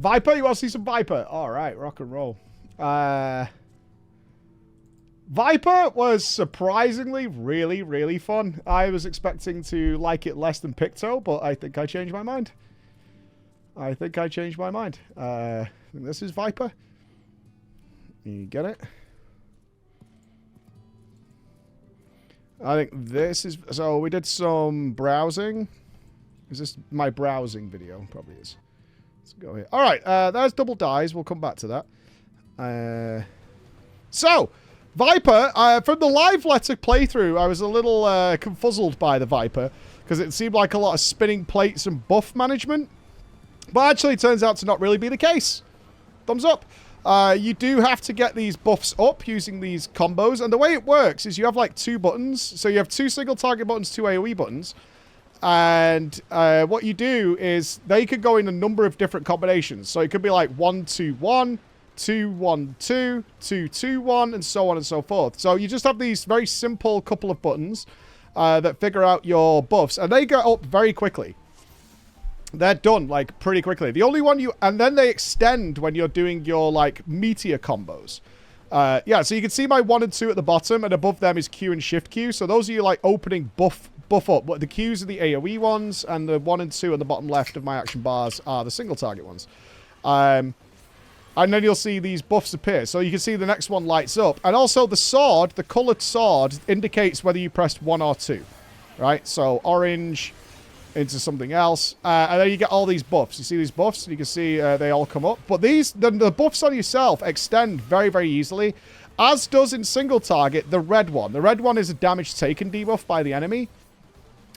Viper? You want to see some Viper? All right, rock and roll. Viper was surprisingly really, really fun. I was expecting to like it less than Picto, but I think I changed my mind. I think this is Viper. You get it? I think this is... So we did some browsing. Is this my browsing video? Probably is. Let's go here. All right, there's double dies. We'll come back to that. So... Viper, from the live letter playthrough, I was a little confuzzled by the Viper because it seemed like a lot of spinning plates and buff management. But actually, it turns out to not really be the case. Thumbs up. You do have to get these buffs up using these combos. And the way it works is you have like 2 buttons. So you have 2 single target buttons, 2 AoE buttons. And what you do is they could go in a number of different combinations. So it could be like 1-2-1. 2-1-2, 2-2-1, and so on and so forth. So you just have these very simple couple of buttons that figure out your buffs, and they go up very quickly. They're done, like, pretty quickly. The only one you... And then they extend when you're doing your, like, meteor combos. Yeah, so you can see my 1 and 2 at the bottom, and above them is Q and Shift Q. So those are your, like, opening buff up. But the Qs are the AoE ones, and the 1 and 2 on the bottom left of my action bars are the single target ones. And then you'll see these buffs appear. So you can see the next one lights up. And also the sword, the coloured sword, indicates whether you pressed 1 or 2. Right? So orange into something else. And then you get all these buffs. You see these buffs? You can see they all come up. But these, the buffs on yourself extend very, very easily. As does in single target, the red one. The red one is a damage taken debuff by the enemy.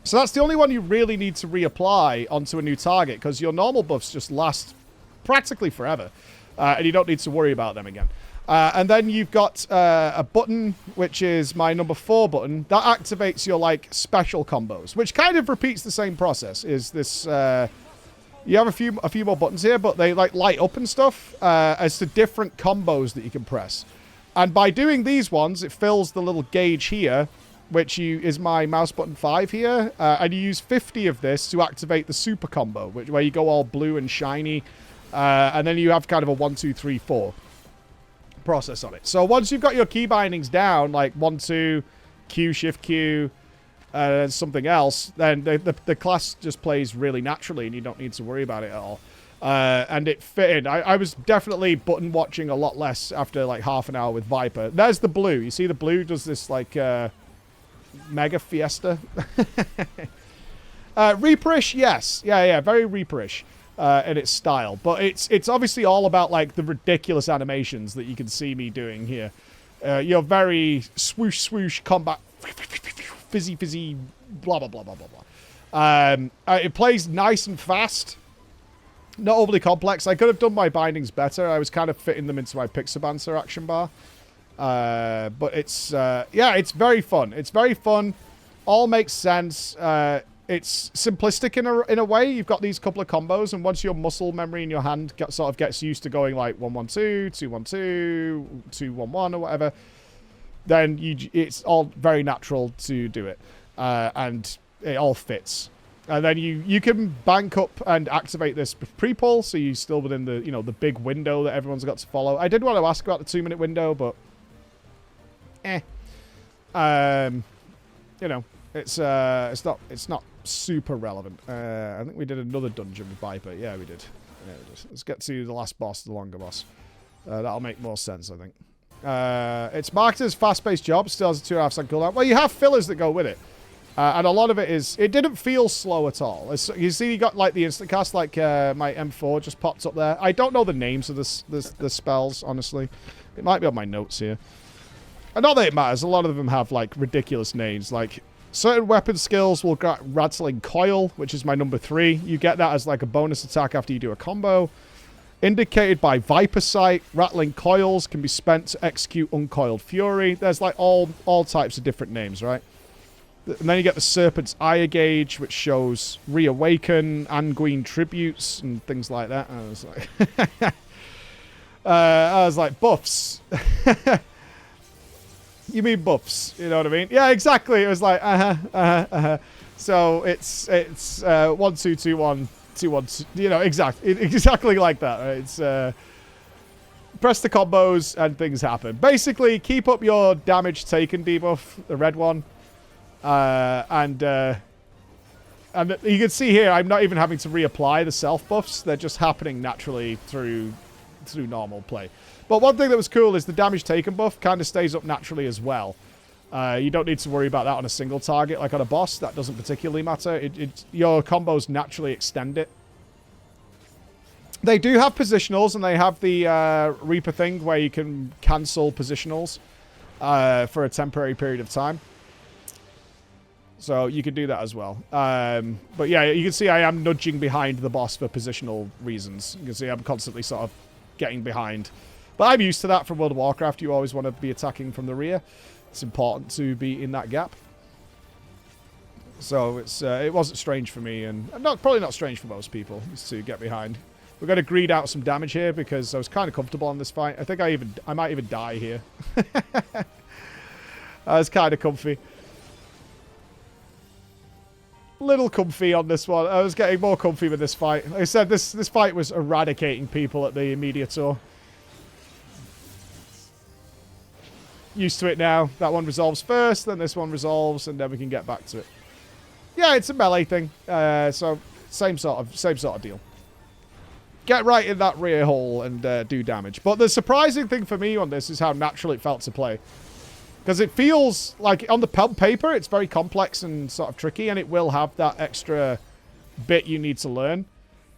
So that's the only one you really need to reapply onto a new target. Because your normal buffs just last practically forever. And you don't need to worry about them again. And then you've got a button, which is my number 4 button. That activates your, like, special combos, which kind of repeats the same process. Is this... you have a few more buttons here, but they, like, light up and stuff as to different combos that you can press. And by doing these ones, it fills the little gauge here, which is my mouse button 5 here. And you use 50 of this to activate the super combo, where you go all blue and shiny. And then you have kind of a 1, 2, 3, 4 process on it. So once you've got your key bindings down, like 1, 2, Q, Shift Q, and something else, then the class just plays really naturally and you don't need to worry about it at all. And it fit in. I was definitely button watching a lot less after like half an hour with Viper. There's the blue. You see the blue does this like mega fiesta. Reaperish, yes. Yeah, very Reaperish. In its style, but it's obviously all about like the ridiculous animations that you can see me doing here. You're very swoosh swoosh combat, fizzy fizzy, blah blah blah blah blah blah. It plays nice and fast, not overly complex. I could have done my bindings better. I was kind of fitting them into my Pictomancer action bar, but it's yeah, it's very fun. It's very fun. All makes sense. It's simplistic in a way. You've got these couple of combos, and once your muscle memory in your hand sort of gets used to going like 1-1-2, 2-1-2, 2-1-1, or whatever, then it's all very natural to do it, and it all fits. And then you can bank up and activate this pre-pull, so you're still within the the big window that everyone's got to follow. I did want to ask about the 2-minute window, but it's not super relevant. I think we did another dungeon with Viper. Yeah, we did. Let's get to the last boss, the longer boss. That'll make more sense, I think. It's marketed as fast-paced job. Still has a 2.5-second cooldown. Well, you have fillers that go with it. And a lot of it is... It didn't feel slow at all. You see, you got like the instant cast, like my M4 just popped up there. I don't know the names of the spells, honestly. It might be on my notes here. And not that it matters. A lot of them have like ridiculous names, like... Certain weapon skills will get Rattling Coil, which is my number 3. You get that as like a bonus attack after you do a combo. Indicated by Viper Sight, Rattling Coils can be spent to execute Uncoiled Fury. There's like all types of different names, right? And then you get the Serpent's Eye Gauge, which shows Reawaken, Anguine Tributes, and things like that. I was like, buffs. You mean buffs, you know what I mean? Yeah, exactly. It was like, So it's 1, 2, 2, 1, 2-1, you know, exactly like that. Right? It's press the combos and things happen. Basically, keep up your damage taken debuff, the red one, and you can see here I'm not even having to reapply the self buffs; they're just happening naturally through normal play. But one thing that was cool is the damage taken buff kind of stays up naturally as well. You don't need to worry about that on a single target like on a boss. That doesn't particularly matter. Your combos naturally extend it. They do have positionals, and they have the Reaper thing where you can cancel positionals for a temporary period of time. So you can do that as well. But yeah, you can see I am nudging behind the boss for positional reasons. You can see I'm constantly sort of getting behind. But I'm used to that from World of Warcraft. You always want to be attacking from the rear. It's important to be in that gap. So it wasn't strange for me, and probably not strange for most people, is to get behind. We're going to greed out some damage here because I was kind of comfortable on this fight. I think I might even die here. I was kind of comfy. Little comfy on this one. I was getting more comfy with this fight. Like I said, this fight was eradicating people at the media tour. Used to it now. That one resolves first, then this one resolves, and then we can get back to it. Yeah, it's a melee thing. So same sort of deal. Get right in that rear hole and do damage. But the surprising thing for me on this is how natural it felt to play. Because it feels like on the paper, it's very complex and sort of tricky, and it will have that extra bit you need to learn.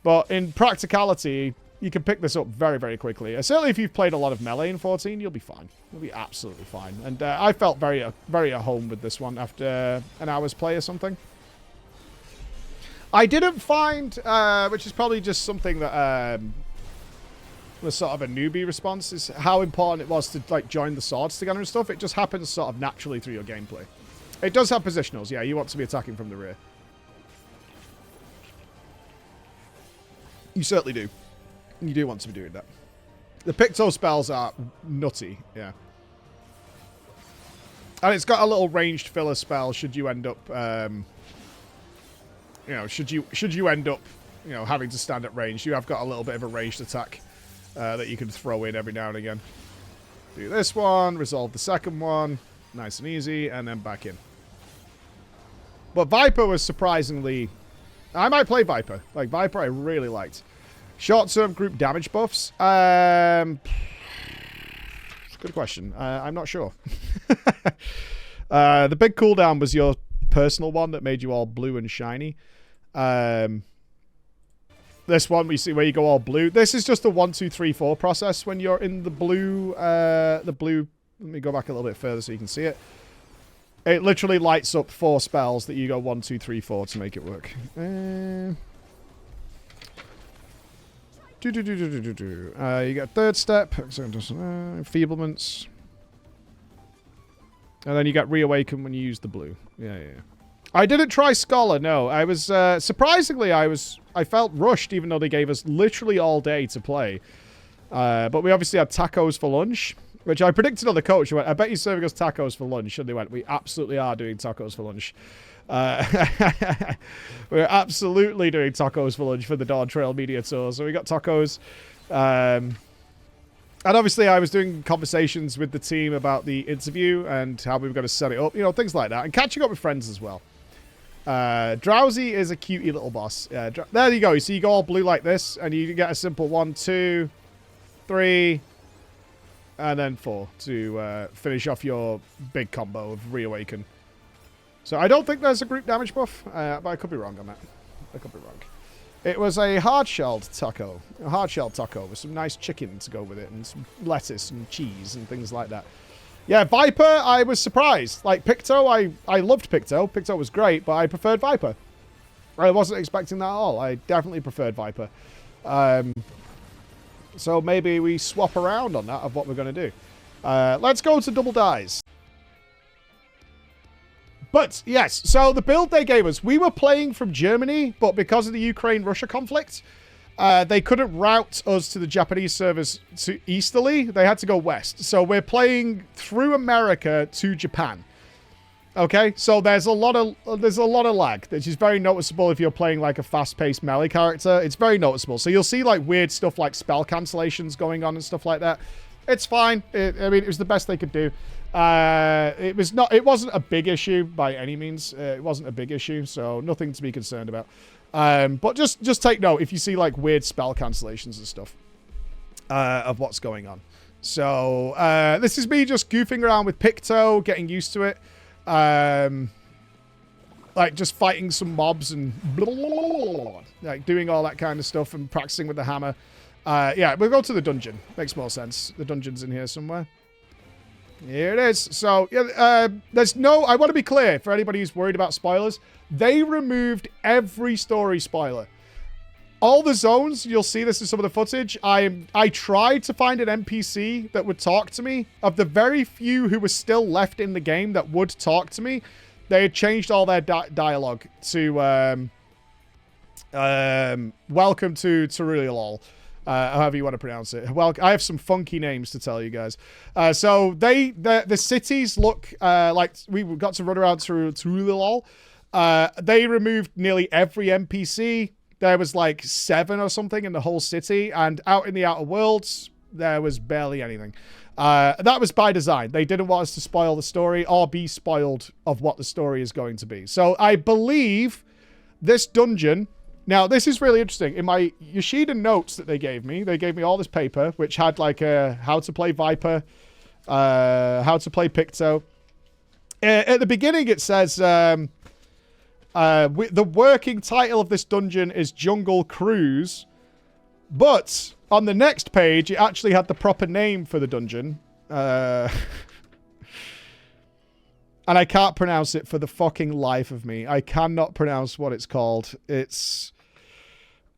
But in practicality, you can pick this up very, very quickly. Certainly if you've played a lot of melee in 14, you'll be fine. You'll be absolutely fine. And I felt very at home with this one after an hour's play or something. I didn't find, which is probably just something that was sort of a newbie response, is how important it was to like join the swords together and stuff. It just happens sort of naturally through your gameplay. It does have positionals, yeah. You want to be attacking from the rear. You certainly do. You do want to be doing that. The Picto spells are nutty, yeah. And it's got a little ranged filler spell should you end up, you know, should you end up, you know, having to stand at range. You have got a little bit of a ranged attack that you can throw in every now and again. Do this one, resolve the second one, nice and easy, and then back in. But Viper was surprisingly... I might play Viper. Like, Viper I really liked. Short-term group damage buffs. Good question. I'm not sure. The big cooldown was your personal one that made you all blue and shiny. This one we see where you go all blue. This is just the 1, 2, 3, 4 process when you're in the blue. Let me go back a little bit further so you can see it. It literally lights up 4 spells that you go 1, 2, 3, 4 to make it work. You get third step, enfeeblements, and then you get reawaken when you use the blue. Yeah. I didn't try Scholar. No, I was surprisingly I felt rushed, even though they gave us literally all day to play. But we obviously had tacos for lunch, which I predicted on the coach. I went, I bet you're serving us tacos for lunch, and they went, we absolutely are doing tacos for lunch. We're absolutely doing tacos for lunch for the Dawntrail media tour. So we got tacos. And obviously I was doing conversations with the team about the interview and how we were going to set it up. You know, things like that. And catching up with friends as well. Drowsy is a cutie little boss. There you go. So you go all blue like this, and you get a simple 1, 2, 3, and then 4 to finish off your big combo of Reawaken. So I don't think there's a group damage buff, but I could be wrong on that. I could be wrong. It was a hard-shelled taco. A hard-shelled taco with some nice chicken to go with it, and some lettuce and cheese and things like that. Yeah, Viper, I was surprised. Like, Picto, I loved Picto. Picto was great, but I preferred Viper. I wasn't expecting that at all. I definitely preferred Viper. So maybe we swap around on that of what we're going to do. Let's go to double dies. But, yes, so the build they gave us, we were playing from Germany, but because of the Ukraine-Russia conflict, they couldn't route us to the Japanese servers to easterly. They had to go west. So we're playing through America to Japan. Okay, so there's a lot of lag, which is very noticeable if you're playing like a fast-paced melee character. It's very noticeable. So you'll see like weird stuff like spell cancellations going on and stuff like that. It's fine. I mean, it was the best they could do. It wasn't a big issue by any means. It wasn't a big issue, so nothing to be concerned about. But just take note if you see like weird spell cancellations and stuff of what's going on. So this is me just goofing around with Picto, getting used to it. Like just fighting some mobs and like doing all that kind of stuff and practicing with the hammer. Yeah, we'll go to the dungeon. Makes more sense. The dungeon's in here somewhere. Here it is. So, yeah, I want to be clear for anybody who's worried about spoilers. They removed every story spoiler. All the zones, you'll see this in some of the footage. I tried to find an NPC that would talk to me. Of the very few who were still left in the game that would talk to me, they had changed all their dialogue to welcome to Terulilol. However you want to pronounce it. Well, I have some funky names to tell you guys. So the cities look like we got to run around Terulilol. They removed nearly every NPC. There was like 7 or something in the whole city, and out in the Outer Worlds, there was barely anything. That was by design. They didn't want us to spoil the story or be spoiled of what the story is going to be. So I believe this dungeon... Now, this is really interesting. In my Yoshida notes that they gave me all this paper, which had like how to play Viper, how to play Picto. At the beginning, it says... the working title of this dungeon is Jungle Cruise, but on the next page, it actually had the proper name for the dungeon. And I can't pronounce it for the fucking life of me. I cannot pronounce what it's called. It's...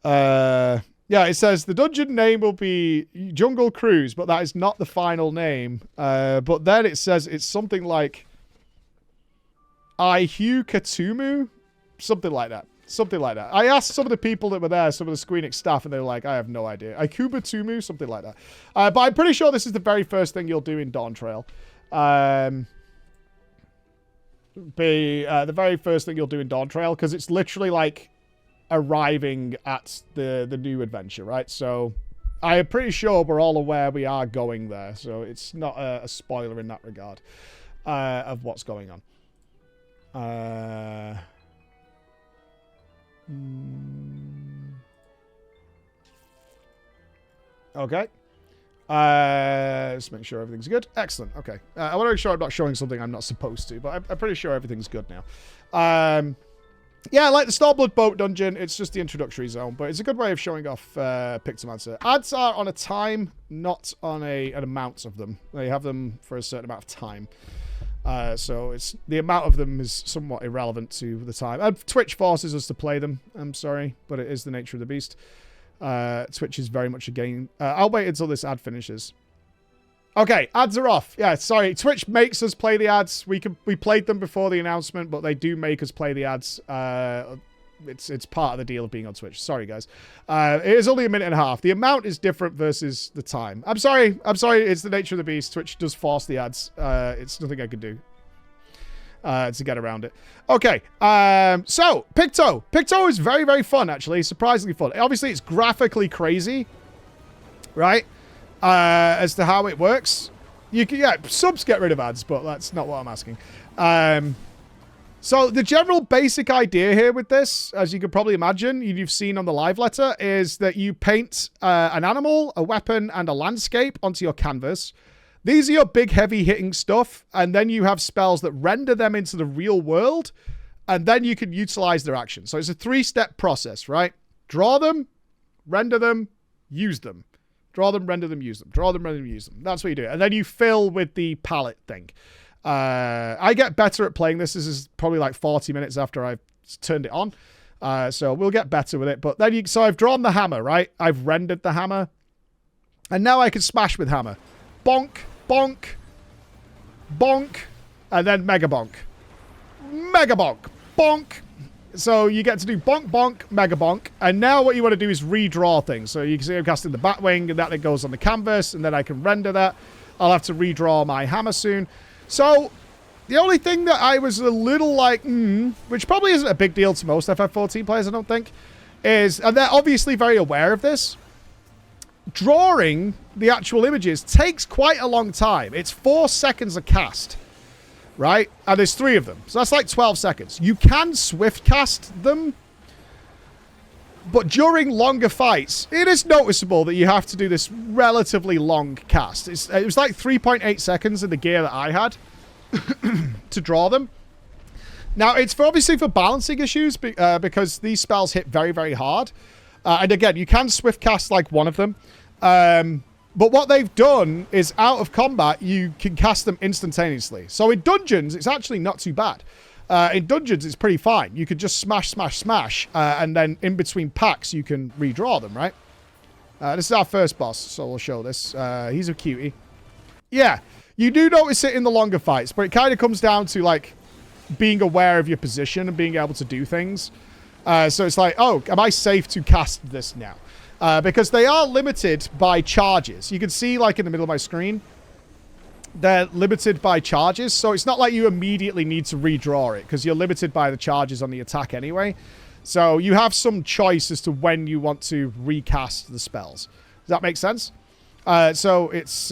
yeah, it says the dungeon name will be Jungle Cruise, but that is not the final name. But then it says it's something like... Ihu Katumu? Something like that. Something like that. I asked some of the people that were there, some of the Squeenix staff, and they were like, I have no idea. Ikubatumu? Something like that. But I'm pretty sure this is the very first thing you'll do in Dawntrail. The very first thing you'll do in Dawntrail, because it's literally like arriving at the new adventure, right? So I am pretty sure we're all aware we are going there. So it's not a spoiler in that regard of what's going on. Okay. Let's make sure everything's good. Excellent. Okay. I want to make sure I'm not showing something I'm not supposed to, but I'm pretty sure everything's good now. Yeah, like the Starblood Boat Dungeon, it's just the introductory zone, but it's a good way of showing off Pictomancer. Ads are on a time, not on an amount of them. They have them for a certain amount of time. So it's the amount of them is somewhat irrelevant to the time. Twitch forces us to play them. I'm sorry, but it is the nature of the beast. Twitch is very much a game. I'll wait until this ad finishes. Okay, ads are off. Yeah, sorry. Twitch makes us play the ads. We played them before the announcement, but they do make us play the ads. It's part of the deal of being on Twitch. Sorry, guys. It is only a minute and a half. The amount is different versus the time. I'm sorry. It's the nature of the beast. Twitch does force the ads. It's nothing I can do to get around it. Okay. So, Picto. Picto is very, very fun, actually. Surprisingly fun. Obviously, it's graphically crazy. Right? As to how it works. Subs get rid of ads, but that's not what I'm asking. So the general basic idea here with this, as you could probably imagine, you've seen on the live letter, is that you paint an animal, a weapon, and a landscape onto your canvas. These are your big, heavy-hitting stuff, and then you have spells that render them into the real world, and then you can utilize their actions. So it's a 3-step process, right? Draw them, render them, use them. Draw them, render them, use them. Draw them, render them, use them. That's what you do. And then you fill with the palette thing. I get better at playing this. This is probably like 40 minutes after I've turned it on. So we'll get better with it. But then so I've drawn the hammer, right? I've rendered the hammer. And now I can smash with hammer. Bonk, bonk, bonk, and then mega bonk. Mega bonk, bonk. So you get to do bonk, bonk, mega bonk. And now what you want to do is redraw things. So you can see I'm casting the Batwing, and that then goes on the canvas, and then I can render that. I'll have to redraw my hammer soon. So The only thing that I was a little like, which probably isn't a big deal to most FF14 players, I don't think, is, and they're obviously very aware of this, drawing the actual images takes quite a long time. It's 4 seconds a cast, right? And there's 3 of them. So that's like 12 seconds. You can swift cast them, but during longer fights, it is noticeable that you have to do this relatively long cast. It was like 3.8 seconds in the gear that I had to draw them. Now, it's obviously for balancing issues because these spells hit very, very hard. And again, you can swift cast like one of them. But what they've done is out of combat, you can cast them instantaneously. So in dungeons, it's actually not too bad. In dungeons, it's pretty fine. You could just smash, smash, smash. And then in between packs, you can redraw them, right? This is our first boss, so we'll show this. He's a cutie. Yeah, you do notice it in the longer fights, but it kind of comes down to, like, being aware of your position and being able to do things. So it's like, oh, am I safe to cast this now? Because they are limited by charges. You can see, like, in the middle of my screen, they're limited by charges. So it's not like you immediately need to redraw it because you're limited by the charges on the attack anyway. So you have some choice as to when you want to recast the spells. Does that make sense? So it's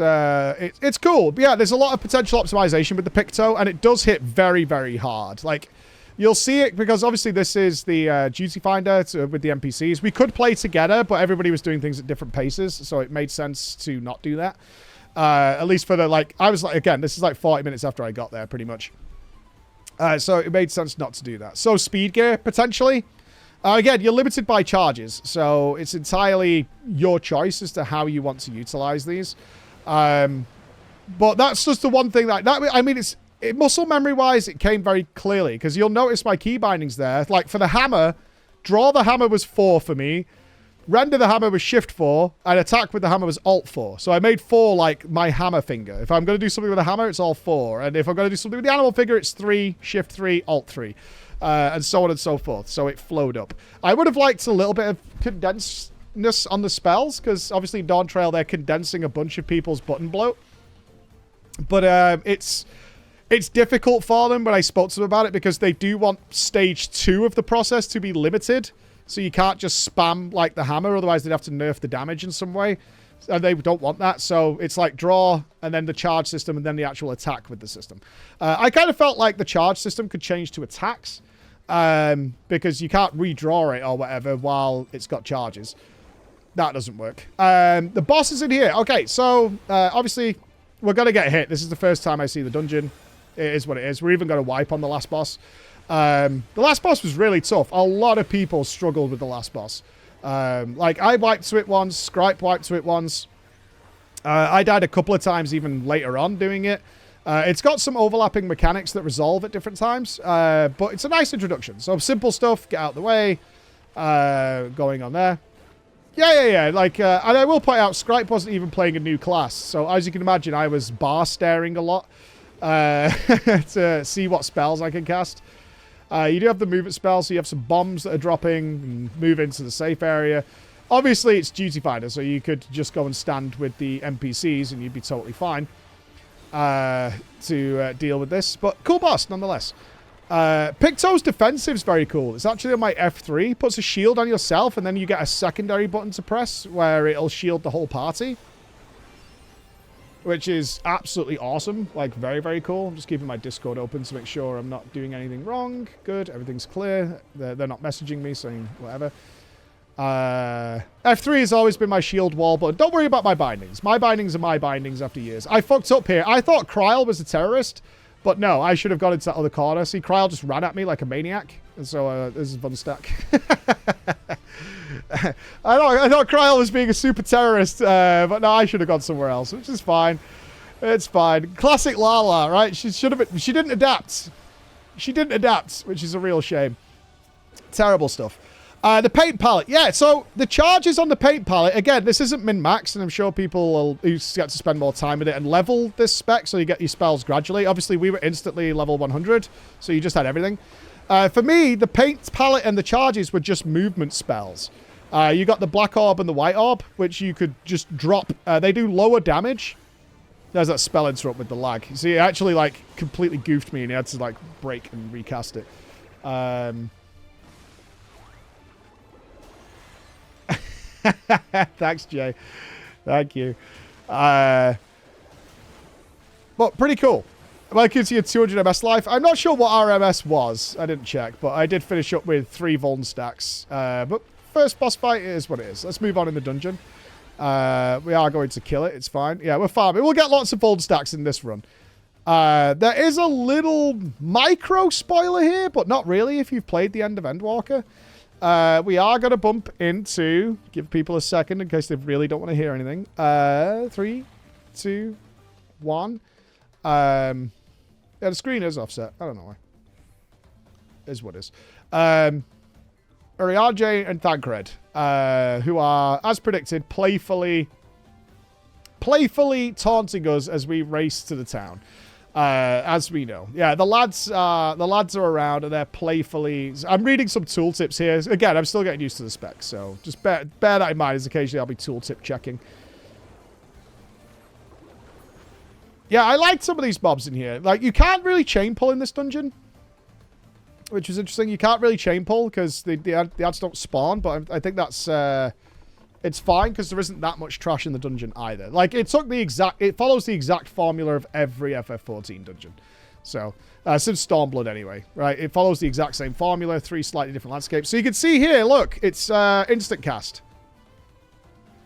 cool. But yeah, there's a lot of potential optimization with the Picto, and it does hit very, very hard. Like, you'll see it because obviously this is the duty finder with the NPCs. We could play together, but everybody was doing things at different paces, so it made sense to not do that. At least for the, like, I was like, again, this is like 40 minutes after I got there, pretty much. So it made sense not to do that. So speed gear, potentially. Again, you're limited by charges, so it's entirely your choice as to how you want to utilize these. But that's just the one thing that I mean, muscle memory-wise, it came very clearly, because you'll notice my key bindings there. Like, for the hammer, draw the hammer was 4 for me, render the hammer was shift 4, and attack with the hammer was alt 4. So I made 4, like, my hammer finger. If I'm going to do something with a hammer, it's all 4. And if I'm going to do something with the animal figure, it's 3, shift 3, alt 3. And so on and so forth. So it flowed up. I would have liked a little bit of condensedness on the spells, because obviously in Dawntrail, they're condensing a bunch of people's button bloat. But it's difficult for them when I spoke to them about it, because they do want stage 2 of the process to be limited. So you can't just spam like the hammer, otherwise they'd have to nerf the damage in some way. And they don't want that. So it's like draw, and then the charge system, and then the actual attack with the system. I kind of felt like the charge system could change to attacks, because you can't redraw it or whatever while it's got charges. That doesn't work. The boss is in here. Okay, so obviously we're going to get hit. This is the first time I see the dungeon. It is what it is. We're even going to wipe on the last boss. The last boss was really tough. A lot of people struggled with the last boss. Like, I wiped to it once. Scripe wiped to it once. I died a couple of times even later on doing it. It's got some overlapping mechanics that resolve at different times. But it's a nice introduction. So simple stuff. Get out of the way. Going on there. Yeah. Like, and I will point out, Scripe wasn't even playing a new class. So as you can imagine, I was bar staring a lot to see what spells I can cast. You do have the movement spell, so you have some bombs that are dropping and move into the safe area. Obviously, it's duty finder, so you could just go and stand with the NPCs and you'd be totally fine to deal with this. But cool boss, nonetheless. Picto's defensive is very cool. It's actually on my F3. Puts a shield on yourself, and then you get a secondary button to press where it'll shield the whole party, which is absolutely awesome. Like, very, very cool. I'm just keeping my Discord open to make sure I'm not doing anything wrong. Good. Everything's clear. They're not messaging me saying whatever. F3 has always been my shield wall, but don't worry about my bindings. My bindings are my bindings after years. I fucked up here. I thought Kryl was a terrorist, but no, I should have gone into that other corner. See, Kryl just ran at me like a maniac. And so this is a fun stack. I thought Kryl was being a super terrorist, but no, I should have gone somewhere else, which is fine. It's fine. Classic Lala, right? She should have been. She didn't adapt. She didn't adapt, which is a real shame. Terrible stuff. The paint palette. Yeah, so the charges on the paint palette, again, this isn't min-max, and I'm sure people will get to spend more time with it and level this spec so you get your spells gradually. Obviously, we were instantly level 100, so you just had everything. For me, the paint palette and the charges were just movement spells. You got the black orb and the white orb, which you could just drop. They do lower damage There's that spell interrupt with the lag. You see, it actually, like, completely goofed me and he had to, like, break and recast it. Thanks, Jay. Thank you. But pretty cool. Well, gives you a 200 MS life. I'm not sure what our MS was. I didn't check, but I did finish up with 3 Vuln stacks. But first boss fight is what it is. Let's move on in the dungeon. We are going to kill it. It's fine. Yeah, we're farming. We'll get lots of Vuln stacks in this run. There is a little micro spoiler here, but not really if you've played the end of Endwalker. We are going to bump into... Give people a second in case they really don't want to hear anything. 3, 2, 1. Yeah, the screen is offset. I don't know why. Is what is. Urianger and Thancred, who are, as predicted, playfully taunting us as we race to the town. As we know. Yeah, the lads are around and they're playfully... I'm reading some tooltips here. Again, I'm still getting used to the specs, so just bear that in mind as occasionally I'll be tooltip checking. Yeah, I liked some of these mobs in here. Like, you can't really chain pull in this dungeon, which is interesting. You can't really chain pull because the ads don't spawn, but I think that's... it's fine because there isn't that much trash in the dungeon either. Like, it follows the exact formula of every FF14 dungeon. So, since Stormblood anyway, right? It follows the exact same formula, 3 slightly different landscapes. So you can see here, look, it's instant cast.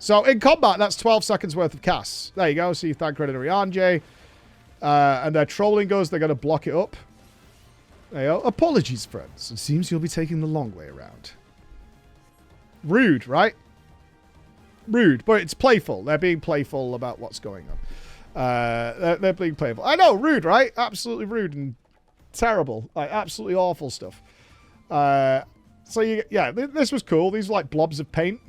So in combat, that's 12 seconds worth of casts. There you go. See Thancred and Urianger. And they're trolling us. They're going to block it up. There you go. Apologies, friends. It seems you'll be taking the long way around. Rude, right? Rude, but it's playful. They're being playful about what's going on. They're being playful. I know, rude, right? Absolutely rude and terrible. Like, absolutely awful stuff. So, yeah, this was cool. These were like blobs of paint.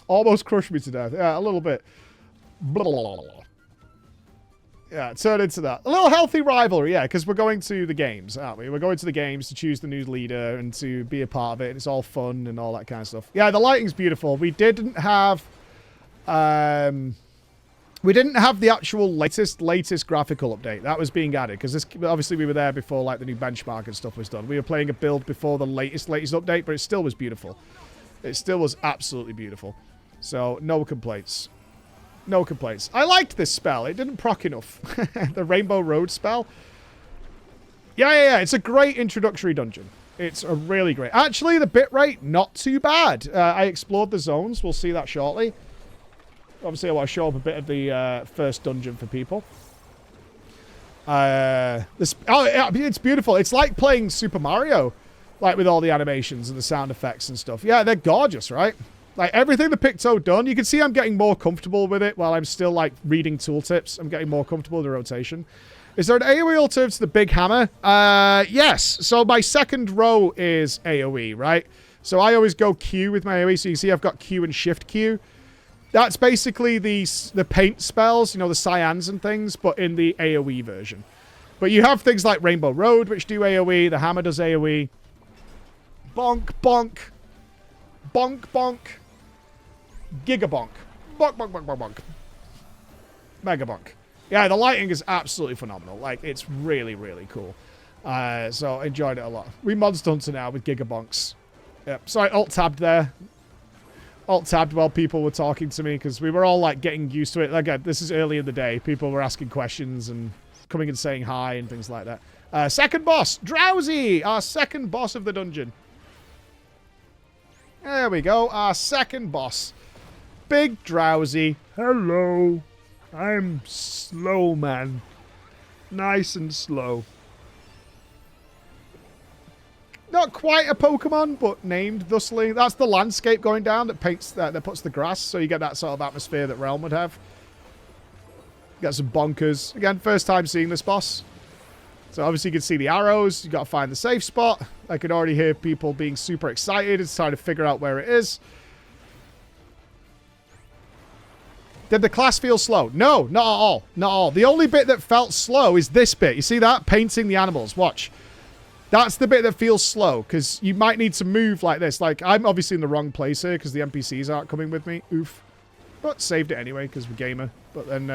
Almost crushed me to death. Yeah, a little bit. Yeah, turn into that. A little healthy rivalry, yeah, because we're going to the games, aren't we? We're going to the games to choose the new leader and to be a part of it. And it's all fun and all that kind of stuff. Yeah, the lighting's beautiful. We didn't have... we didn't have the actual latest graphical update. That was being added, because obviously we were there before like the new benchmark and stuff was done. We were playing a build before the latest update, but it still was beautiful. It still was absolutely beautiful. So, no complaints. No complaints. I liked this spell. It didn't proc enough. The Rainbow Road spell. Yeah. It's a great introductory dungeon. It's a really great... Actually, the bitrate, not too bad. I explored the zones. We'll see that shortly. Obviously, I want to show up a bit of the first dungeon for people. It's beautiful. It's like playing Super Mario. Like, with all the animations and the sound effects and stuff. Yeah, they're gorgeous, right? Like, everything the Picto done, you can see I'm getting more comfortable with it while I'm still, like, reading tooltips. I'm getting more comfortable with the rotation. Is there an AoE alternative to the big hammer? Yes. So my second row is AoE, right? So I always go Q with my AoE. So you can see I've got Q and Shift Q. That's basically the paint spells, you know, the cyans and things, but in the AoE version. But you have things like Rainbow Road, which do AoE. The hammer does AoE. Bonk, bonk. Bonk, bonk. Gigabonk. Bonk, bonk, bonk, bonk, bonk. Mega bonk. Yeah, the lighting is absolutely phenomenal. Like, it's really, really cool. So, enjoyed it a lot. We Monster Hunter now with Gigabonks. Yep. Sorry, alt-tabbed there. Alt-tabbed while people were talking to me, because we were all, like, getting used to it. Again, this is early in the day. People were asking questions and coming and saying hi and things like that. Second boss. Drowsy! Our second boss of the dungeon. There we go. Our second boss. Big Drowsy. Hello. I'm slow, man. Nice and slow. Not quite a Pokemon, but named thusly. That's the landscape going down that paints that puts the grass, so you get that sort of atmosphere that Realm would have. Got some bonkers. Again, first time seeing this boss. So obviously you can see the arrows. You got to find the safe spot. I can already hear people being super excited. It's trying to figure out where it is. Did the class feel slow? No, not at all. Not at all. The only bit that felt slow is this bit. You see that? Painting the animals. Watch. That's the bit that feels slow, because you might need to move like this. Like, I'm obviously in the wrong place here, because the NPCs aren't coming with me. Oof. But saved it anyway, because we're gamer. But then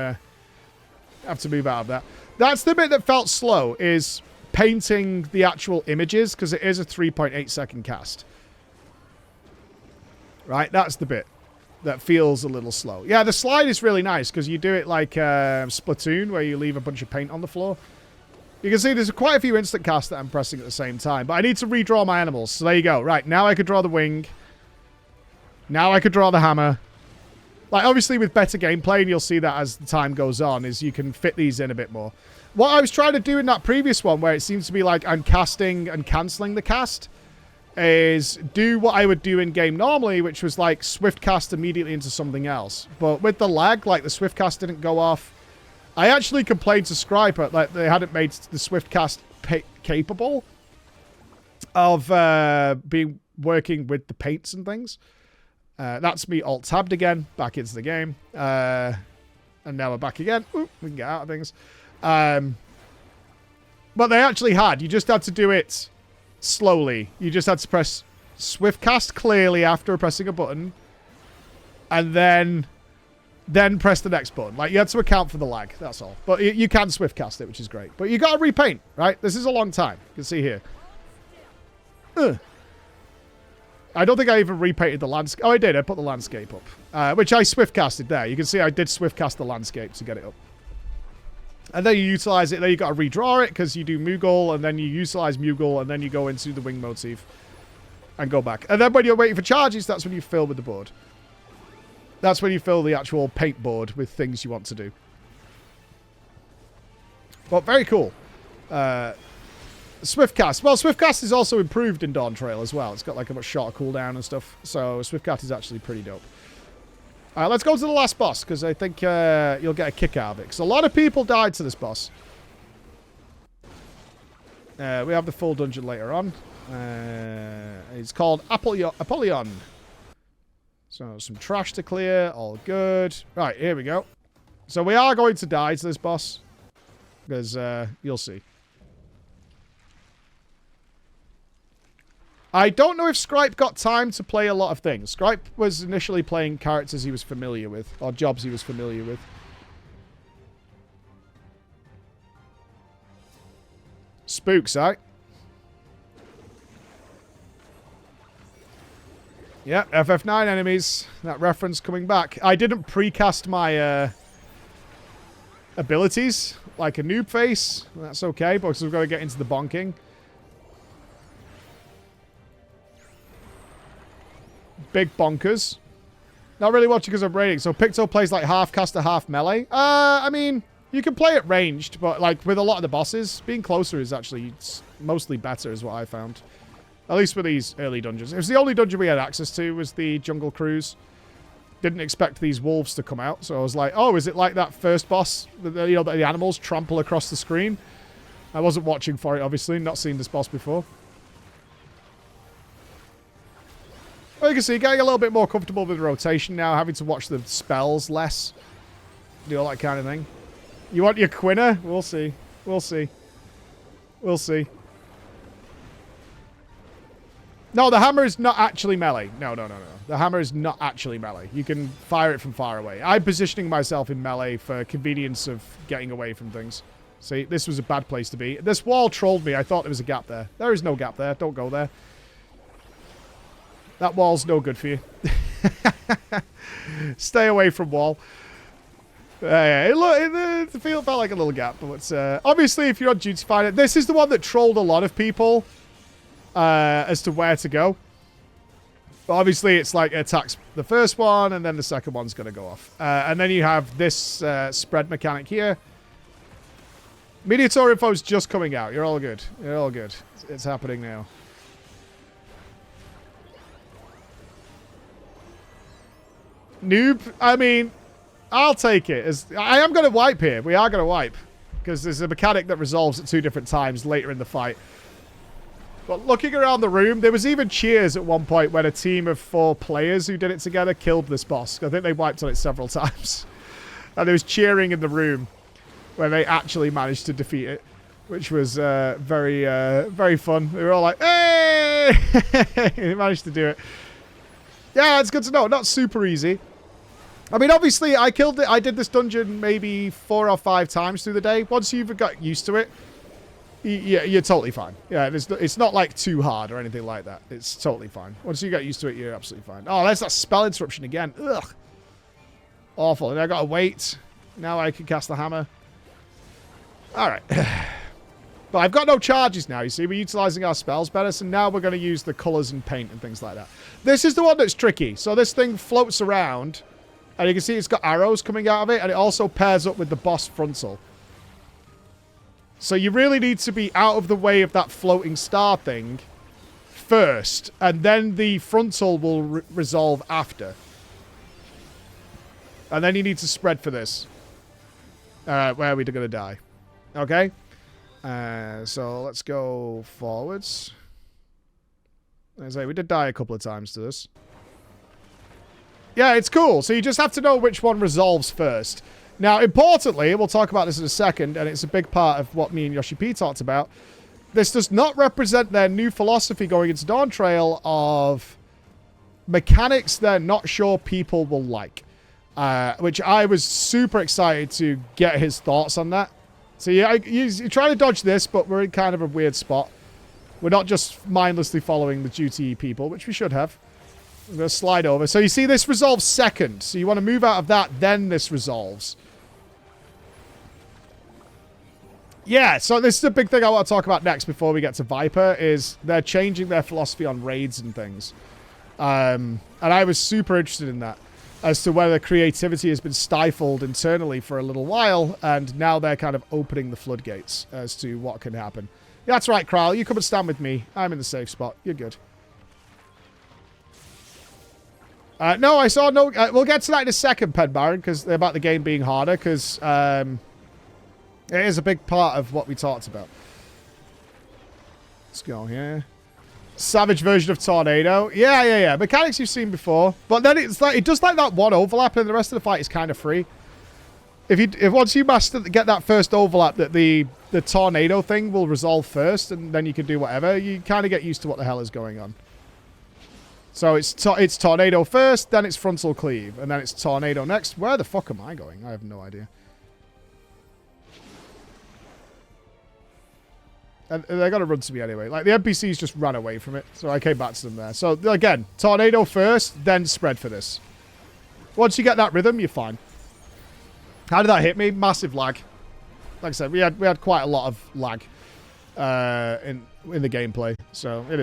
have to move out of that. That's the bit that felt slow, is painting the actual images, because it is a 3.8 second cast. Right, that's the bit that feels a little slow. Yeah, the slide is really nice, because you do it like Splatoon, where you leave a bunch of paint on the floor. You can see there's quite a few instant casts that I'm pressing at the same time. But I need to redraw my animals. So there you go. Right, now I could draw the wing. Now I could draw the hammer. Like, obviously with better gameplay, and you'll see that as the time goes on, is you can fit these in a bit more. What I was trying to do in that previous one, where it seems to be like I'm casting and cancelling the cast, is do what I would do in game normally, which was like swift cast immediately into something else. But with the lag, like the swift cast didn't go off. I actually complained to Scriper that they hadn't made the Swiftcast capable of working with the paints and things. That's me alt-tabbed again, back into the game. And now we're back again. Ooh, we can get out of things. But they actually had. You just had to do it slowly. You just had to press Swiftcast clearly after pressing a button. And then press the next button. Like, you had to account for the lag, that's all. But you can swift cast it, which is great. But you got to repaint, right? This is a long time. You can see here. I don't think I even repainted the landscape. Oh, I did. I put the landscape up, which I swift casted there. You can see I did swift cast the landscape to get it up. And then you utilize it. Then you got to redraw it, because you do Moogle, and then you utilize Moogle, and then you go into the wing motif and go back. And then when you're waiting for charges, that's when you fill with the board. That's when you fill the actual paint board with things you want to do. But very cool. Swiftcast. Well, Swiftcast is also improved in Dawntrail as well. It's got like a much shorter cooldown and stuff. So Swiftcast is actually pretty dope. Let's go to the last boss, because I think you'll get a kick out of it. Because a lot of people died to this boss. We have the full dungeon later on. It's called Apollyon. So, some trash to clear. All good. Right, here we go. So, we are going to die to this boss. Because, you'll see. I don't know if Scripe got time to play a lot of things. Scripe was initially playing characters he was familiar with. Or jobs he was familiar with. Spooks, right? Yeah, FF9 enemies. That reference coming back. I didn't precast my abilities like a noob face. That's okay, because we've got to get into the bonking. Big bonkers. Not really watching because I'm raiding. So Picto plays like half caster, half melee. I mean, you can play it ranged, but like with a lot of the bosses, being closer is actually mostly better is what I found. At least for these early dungeons. It was the only dungeon we had access to was the Jungle Cruise. Didn't expect these wolves to come out. So I was like, oh, is it like that first boss? You know, the animals trample across the screen. I wasn't watching for it, obviously. Not seen this boss before. Well, you can see, getting a little bit more comfortable with the rotation now. Having to watch the spells less. Do all that kind of thing. You want your Quinner? We'll see. We'll see. We'll see. No, the hammer is not actually melee. No. The hammer is not actually melee. You can fire it from far away. I'm positioning myself in melee for convenience of getting away from things. See, this was a bad place to be. This wall trolled me. I thought there was a gap there. There is no gap there. Don't go there. That wall's no good for you. Stay away from wall. It felt like a little gap. But obviously, if you're on Duty Finder, this is the one that trolled a lot of people. As to where to go. But obviously, it's like it attacks the first one, and then the second one's going to go off. And then you have this spread mechanic here. Mediator info's just coming out. You're all good. You're all good. It's happening now. Noob? I mean, I'll take it. I am going to wipe here. We are going to wipe. Because there's a mechanic that resolves at 2 different times later in the fight. But looking around the room, there was even cheers at one point when a team of 4 players who did it together killed this boss. I think they wiped on it several times. And there was cheering in the room when they actually managed to defeat it, which was very fun. They were all like, hey! They managed to do it. Yeah, it's good to know. Not super easy. I mean, obviously, I killed it. I did this dungeon maybe 4 or 5 times through the day. Once you've got used to it, you're totally fine. Yeah, it's not like too hard or anything like that. It's totally fine. Once you get used to it, you're absolutely fine. Oh, there's that spell interruption again. Ugh. Awful. And I gotta wait. Now I can cast the hammer. Alright. But I've got no charges now, you see. We're utilizing our spells better, so now we're going to use the colours and paint and things like that. This is the one that's tricky. So this thing floats around, and you can see it's got arrows coming out of it, and it also pairs up with the boss frontal. So you really need to be out of the way of that floating star thing first, and then the frontal will resolve after. And then you need to spread for this. Where are we going to die? Okay? So let's go forwards. As I say, we did die a couple of times to this. Yeah, it's cool. So you just have to know which one resolves first. Now, importantly, we'll talk about this in a second, and it's a big part of what me and Yoshi P talked about. This does not represent their new philosophy going into Dawntrail of mechanics they're not sure people will like. Which I was super excited to get his thoughts on that. So yeah, you're trying to dodge this, but we're in kind of a weird spot. We're not just mindlessly following the duty people, which we should have. I'm going to slide over. So you see this resolves second. So you want to move out of that, then this resolves. Yeah, so this is the big thing I want to talk about next before we get to Viper, is they're changing their philosophy on raids and things. And I was super interested in that, as to whether creativity has been stifled internally for a little while, and now they're kind of opening the floodgates as to what can happen. Yeah, that's right, Kral. You come and stand with me. I'm in the safe spot. You're good. No, I saw no... we'll get to that in a second, Pen Baron, because about the game being harder, because it is a big part of what we talked about. Let's go here. Savage version of Tornado. Yeah. Mechanics you've seen before. But then it's like, it does like that one overlap, and the rest of the fight is kind of free. If once you get that first overlap, that the tornado thing will resolve first, and then you can do whatever, you kind of get used to what the hell is going on. So it's tornado first, then it's frontal cleave, and then it's tornado next. Where the fuck am I going? I have no idea. And they're going to run to me anyway. Like, the NPCs just ran away from it, so I came back to them there. So, again, tornado first, then spread for this. Once you get that rhythm, you're fine. How did that hit me? Massive lag. Like I said, we had quite a lot of lag in the gameplay, so it is.